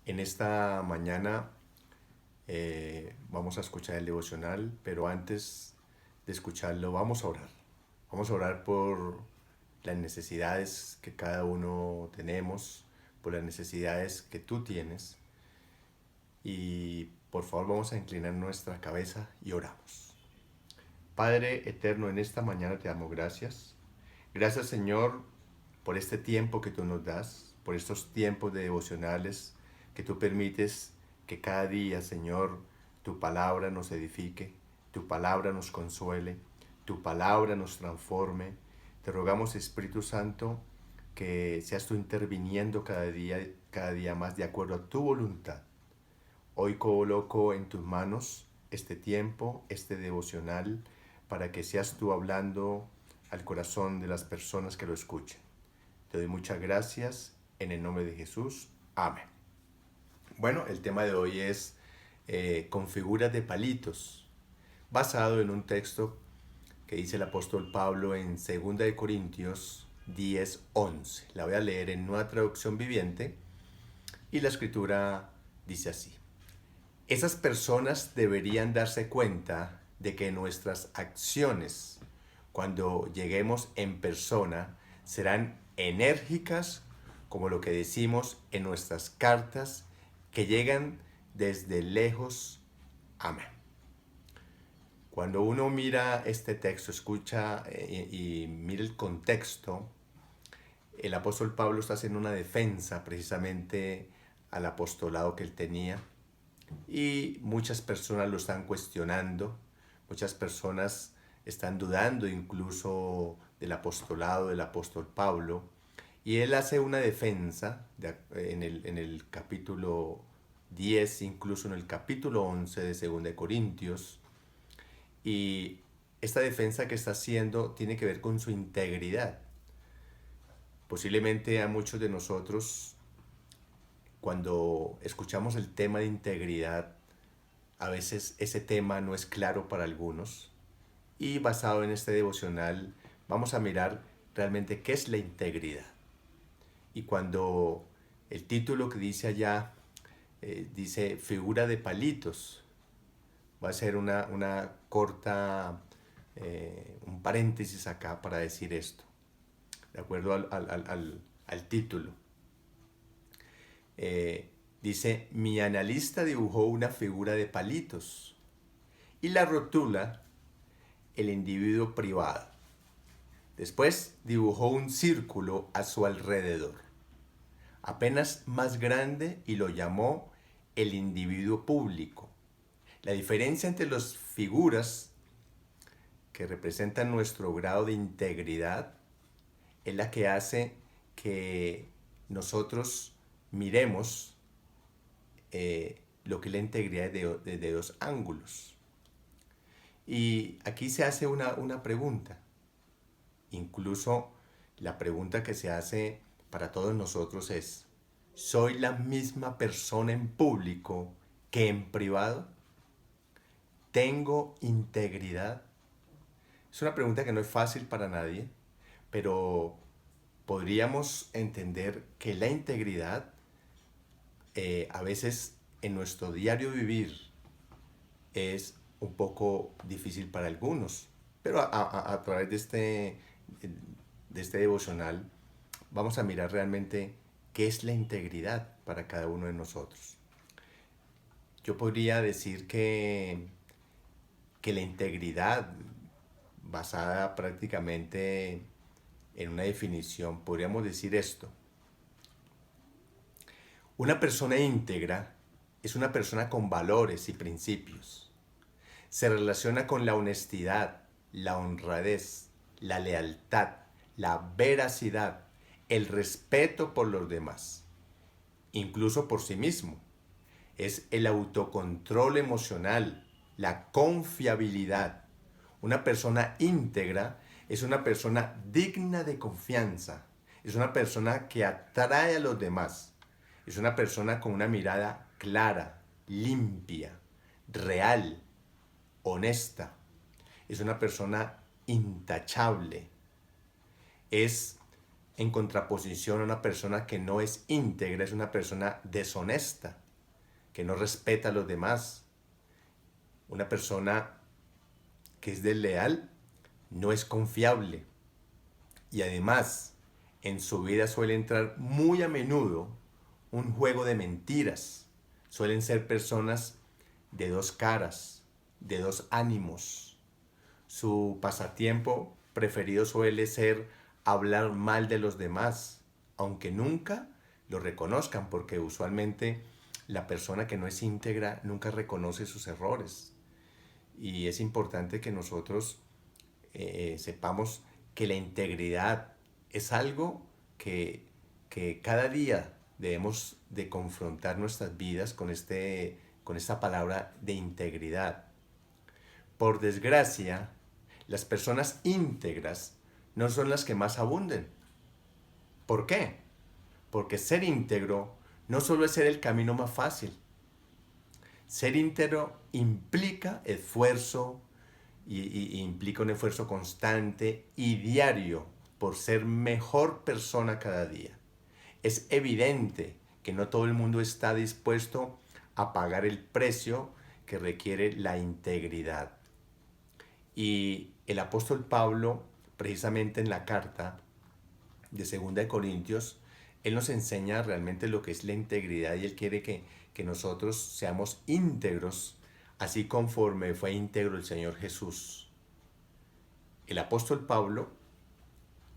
En esta mañana vamos a escuchar el devocional, pero antes de escucharlo vamos a orar. Vamos a orar por las necesidades que cada uno tenemos, por las necesidades que tú tienes. Y por favor vamos a inclinar nuestra cabeza y oramos. Padre eterno, en esta mañana te damos gracias. Gracias, Señor, por este tiempo que tú nos das, por estos tiempos de devocionales que tú permites que cada día, Señor, tu palabra nos edifique, tu palabra nos consuele, tu palabra nos transforme. Te rogamos, Espíritu Santo, que seas tú interviniendo cada día más de acuerdo a tu voluntad. Hoy coloco en tus manos este tiempo, este devocional, para que seas tú hablando al corazón de las personas que lo escuchen. Te doy muchas gracias en el nombre de Jesús. Amén. Bueno, el tema de hoy es con figuras de palitos, basado en un texto que dice el apóstol Pablo en 2 Corintios 10:11. La voy a leer en Nueva Traducción Viviente y la escritura dice así. Esas personas deberían darse cuenta de que nuestras acciones, cuando lleguemos en persona, serán enérgicas como lo que decimos en nuestras cartas que llegan desde lejos. Amén. Cuando uno mira este texto, escucha y mira el contexto, el apóstol Pablo está haciendo una defensa precisamente al apostolado que él tenía. Y muchas personas lo están cuestionando, muchas personas están dudando incluso del apostolado del apóstol Pablo. Y él hace una defensa en el capítulo 10, incluso en el capítulo 11 de 2 Corintios. Y esta defensa que está haciendo tiene que ver con su integridad. Posiblemente a muchos de nosotros, cuando escuchamos el tema de integridad, a veces ese tema no es claro para algunos. Y basado en este devocional vamos a mirar realmente qué es la integridad. Y cuando el título que dice allá dice figura de palitos, va a ser una corta, un paréntesis acá para decir esto, de acuerdo al título. Dice, mi analista dibujó una figura de palitos y la rotula el individuo privado. Después dibujó un círculo a su alrededor, apenas más grande, y lo llamó el individuo público. La diferencia entre las figuras que representan nuestro grado de integridad es la que hace que nosotros miremos lo que es la integridad de dos ángulos. Y aquí se hace una pregunta. Incluso la pregunta que se hace para todos nosotros es, ¿soy la misma persona en público que en privado? ¿Tengo integridad? Es una pregunta que no es fácil para nadie, pero podríamos entender que la integridad a veces en nuestro diario vivir es un poco difícil para algunos, pero a través de este devocional vamos a mirar realmente qué es la integridad para cada uno de nosotros. Yo podría decir que la integridad, basada prácticamente en una definición, podríamos decir esto. Una persona íntegra es una persona con valores y principios. Se relaciona con la honestidad, la honradez, la lealtad, la veracidad, el respeto por los demás, incluso por sí mismo. Es el autocontrol emocional, la confiabilidad. Una persona íntegra es una persona digna de confianza, es una persona que atrae a los demás, es una persona con una mirada clara, limpia, real, honesta, es una persona intachable, es en contraposición a una persona que no es íntegra, es una persona deshonesta, que no respeta a los demás. Una persona que es desleal no es confiable. Y además, en su vida suele entrar muy a menudo un juego de mentiras. Suelen ser personas de dos caras, de dos ánimos. Su pasatiempo preferido suele ser hablar mal de los demás, aunque nunca lo reconozcan, porque usualmente la persona que no es íntegra nunca reconoce sus errores. Y es importante que nosotros sepamos que la integridad es algo que cada día debemos de confrontar nuestras vidas con esta palabra de integridad. Por desgracia, las personas íntegras no son las que más abunden. ¿Por qué? Porque ser íntegro no solo es ser el camino más fácil. Ser íntegro implica esfuerzo y implica un esfuerzo constante y diario por ser mejor persona cada día. Es evidente que no todo el mundo está dispuesto a pagar el precio que requiere la integridad. Y el apóstol Pablo, precisamente en la carta de 2 Corintios, él nos enseña realmente lo que es la integridad y él quiere que nosotros seamos íntegros, así conforme fue íntegro el Señor Jesús. El apóstol Pablo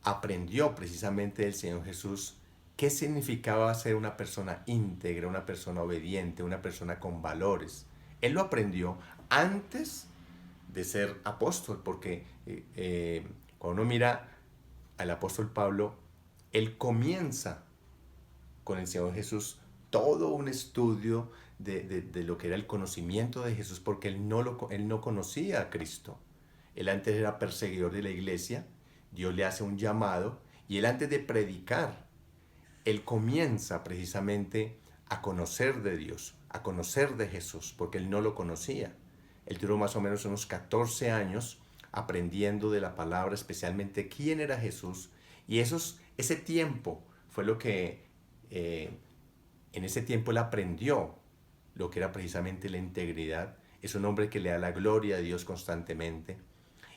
aprendió precisamente del Señor Jesús qué significaba ser una persona íntegra, una persona obediente, una persona con valores. Él lo aprendió antes de ser apóstol, porque cuando uno mira al apóstol Pablo, él comienza con el Señor Jesús todo un estudio de lo que era el conocimiento de Jesús, porque él no conocía a Cristo. Él antes era perseguidor de la iglesia, Dios le hace un llamado, y él antes de predicar, él comienza precisamente a conocer de Dios, a conocer de Jesús, porque él no lo conocía. Él duró más o menos unos 14 años aprendiendo de la palabra, especialmente quién era Jesús, y ese tiempo fue lo que en ese tiempo él aprendió lo que era precisamente la integridad. Es un hombre que le da la gloria a Dios constantemente.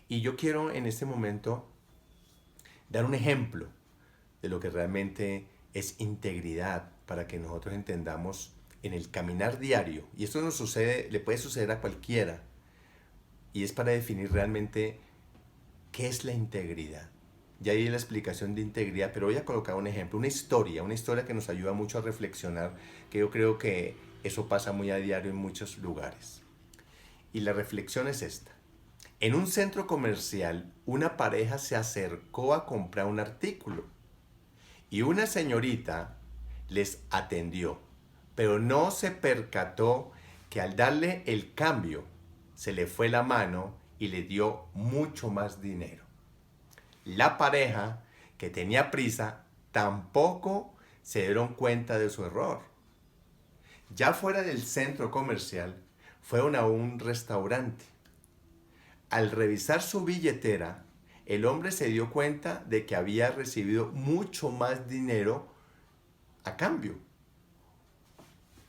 Y yo quiero en este momento dar un ejemplo de lo que realmente es integridad para que nosotros entendamos en el caminar diario. Y esto nos sucede, le puede suceder a cualquiera. Y es para definir realmente qué es la integridad. Ya di la explicación de integridad, pero voy a colocar un ejemplo, una historia que nos ayuda mucho a reflexionar, que yo creo que eso pasa muy a diario en muchos lugares. Y la reflexión es esta. En un centro comercial, una pareja se acercó a comprar un artículo y una señorita les atendió, pero no se percató que al darle el cambio se le fue la mano y le dio mucho más dinero. La pareja, que tenía prisa, tampoco se dieron cuenta de su error. Ya fuera del centro comercial, fueron a un restaurante. Al revisar su billetera, el hombre se dio cuenta de que había recibido mucho más dinero a cambio.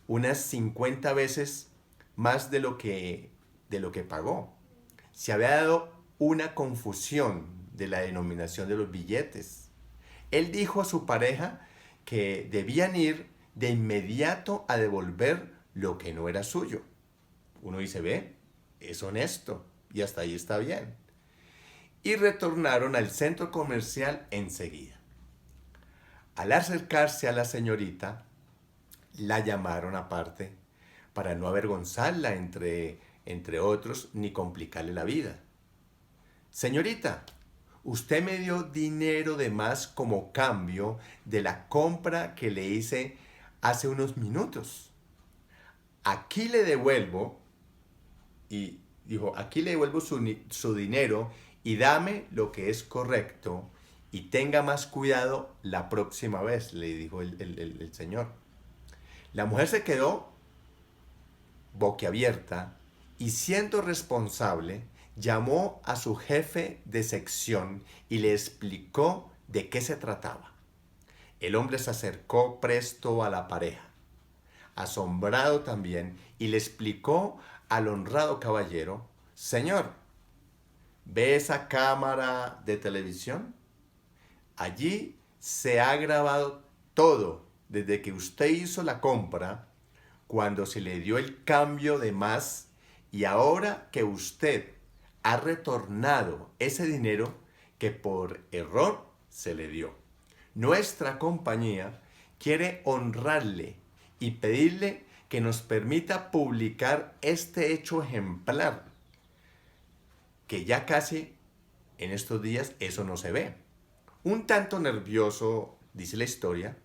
Unas 50 veces más de lo que pagó. Se había dado una confusión de la denominación de los billetes. Él dijo a su pareja que debían ir de inmediato a devolver lo que no era suyo. Uno dice, ve, es honesto y hasta ahí está bien. Y retornaron al centro comercial enseguida. Al acercarse a la señorita, la llamaron aparte para no avergonzarla entre otros ni complicarle la vida. Señorita, usted me dio dinero de más como cambio de la compra que le hice hace unos minutos. Aquí le devuelvo, y dijo, aquí le devuelvo su dinero y dame lo que es correcto y tenga más cuidado la próxima vez, le dijo el señor. La mujer se quedó boquiabierta y siendo responsable, llamó a su jefe de sección y le explicó de qué se trataba. El hombre se acercó presto a la pareja, asombrado también, y le explicó al honrado caballero: Señor, ¿ve esa cámara de televisión? Allí se ha grabado todo desde que usted hizo la compra, cuando se le dio el cambio de más, y ahora que usted ha retornado ese dinero que por error se le dio. Nuestra compañía quiere honrarle y pedirle que nos permita publicar este hecho ejemplar, que ya casi en estos días eso no se ve. Un tanto nervioso, dice la historia,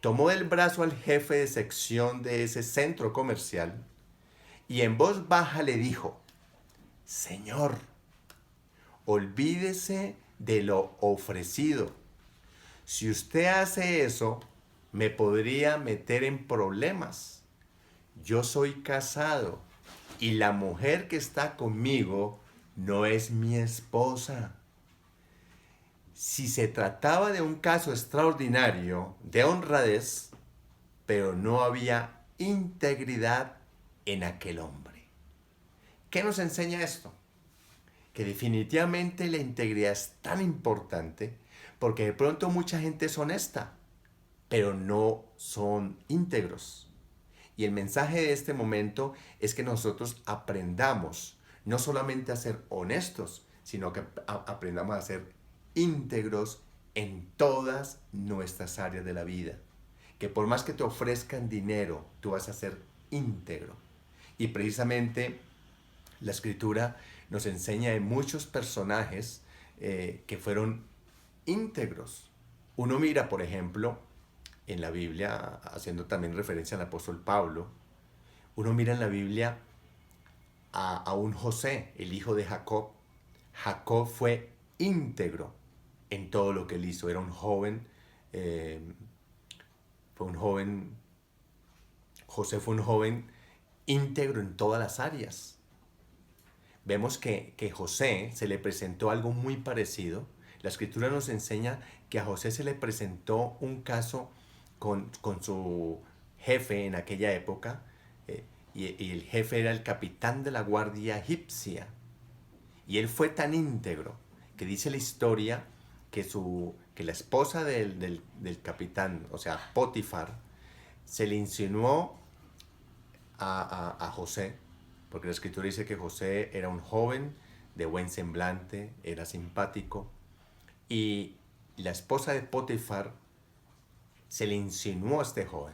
tomó del brazo al jefe de sección de ese centro comercial y en voz baja le dijo: Señor, olvídese de lo ofrecido. Si usted hace eso, me podría meter en problemas. Yo soy casado y la mujer que está conmigo no es mi esposa. Si se trataba de un caso extraordinario de honradez, pero no había integridad en aquel hombre. ¿Qué nos enseña esto? Que definitivamente la integridad es tan importante, porque de pronto mucha gente es honesta, pero no son íntegros. Y el mensaje de este momento es que nosotros aprendamos no solamente a ser honestos, sino que aprendamos a ser íntegros en todas nuestras áreas de la vida. Que por más que te ofrezcan dinero, tú vas a ser íntegro. Y precisamente la escritura nos enseña de muchos personajes que fueron íntegros. Uno mira, por ejemplo, en la Biblia, haciendo también referencia al apóstol Pablo, uno mira en la Biblia a un José, el hijo de Jacob. Jacob fue íntegro en todo lo que él hizo. Era un joven, eh, José fue un joven íntegro en todas las áreas. Vemos que José se le presentó algo muy parecido. La escritura nos enseña que a José se le presentó un caso con su jefe en aquella época, y el jefe era el capitán de la guardia egipcia. Y él fue tan íntegro que dice la historia que la esposa del capitán, o sea, Potifar, se le insinuó a José, porque la escritura dice que José era un joven de buen semblante, era simpático, y la esposa de Potifar se le insinuó a este joven.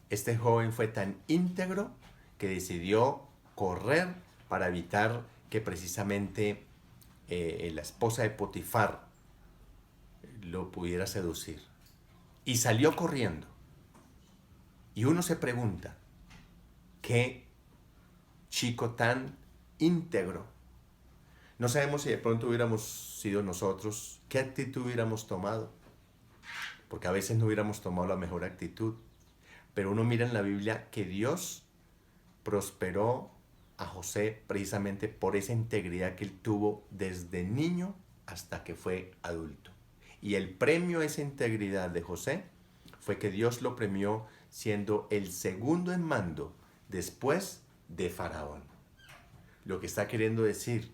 Este joven fue tan íntegro que decidió correr para evitar que precisamente la esposa de Potifar lo pudiera seducir. Y salió corriendo. Y uno se pregunta, ¿qué chico tan íntegro? No sabemos si de pronto hubiéramos sido nosotros, qué actitud hubiéramos tomado, porque a veces no hubiéramos tomado la mejor actitud. Pero uno mira en la Biblia que Dios prosperó a José precisamente por esa integridad que él tuvo desde niño hasta que fue adulto. Y el premio a esa integridad de José fue que Dios lo premió siendo el segundo en mando después de Faraón. Lo que está queriendo decir,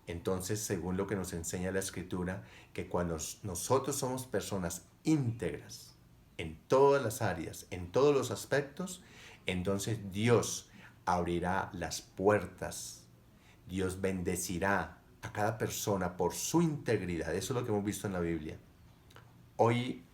entonces, según lo que nos enseña la Escritura, que cuando nosotros somos personas íntegras en todas las áreas, en todos los aspectos, entonces Dios abrirá las puertas. Dios bendecirá a cada persona por su integridad. Eso es lo que hemos visto en la Biblia. Hoy,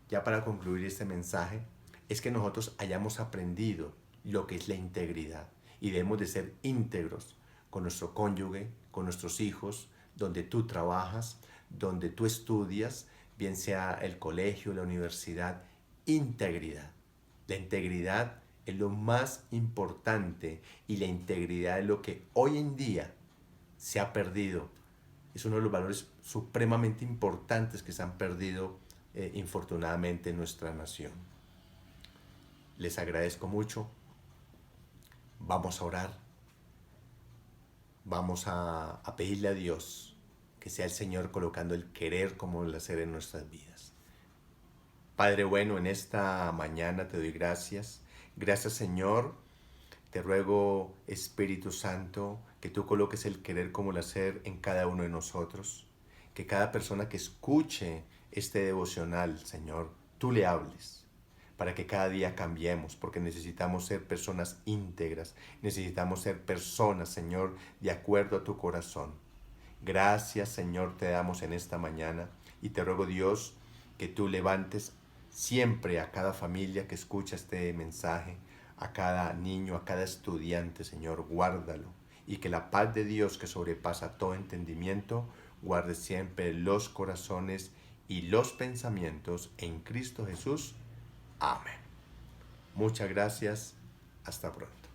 ya para concluir este mensaje, es que nosotros hayamos aprendido lo que es la integridad y debemos de ser íntegros con nuestro cónyuge, con nuestros hijos, donde tú trabajas, donde tú estudias, bien sea el colegio, la universidad. Integridad. La integridad es lo más importante y la integridad es lo que hoy en día se ha perdido. Es uno de los valores supremamente importantes que se han perdido infortunadamente en nuestra nación. Les agradezco mucho. Vamos a orar. Vamos a pedirle a Dios que sea el Señor colocando el querer como el hacer en nuestras vidas. Padre bueno, en esta mañana te doy gracias. Gracias, Señor. Te ruego, Espíritu Santo, que tú coloques el querer como el hacer en cada uno de nosotros. Que cada persona que escuche este devocional, Señor, tú le hables, para que cada día cambiemos, porque necesitamos ser personas íntegras, necesitamos ser personas, Señor, de acuerdo a tu corazón. Gracias, Señor, te damos en esta mañana y te ruego, Dios, que tú levantes siempre a cada familia que escucha este mensaje, a cada niño, a cada estudiante, Señor, guárdalo. Y que la paz de Dios, que sobrepasa todo entendimiento, guarde siempre los corazones y los pensamientos en Cristo Jesús. Amén. Muchas gracias. Hasta pronto.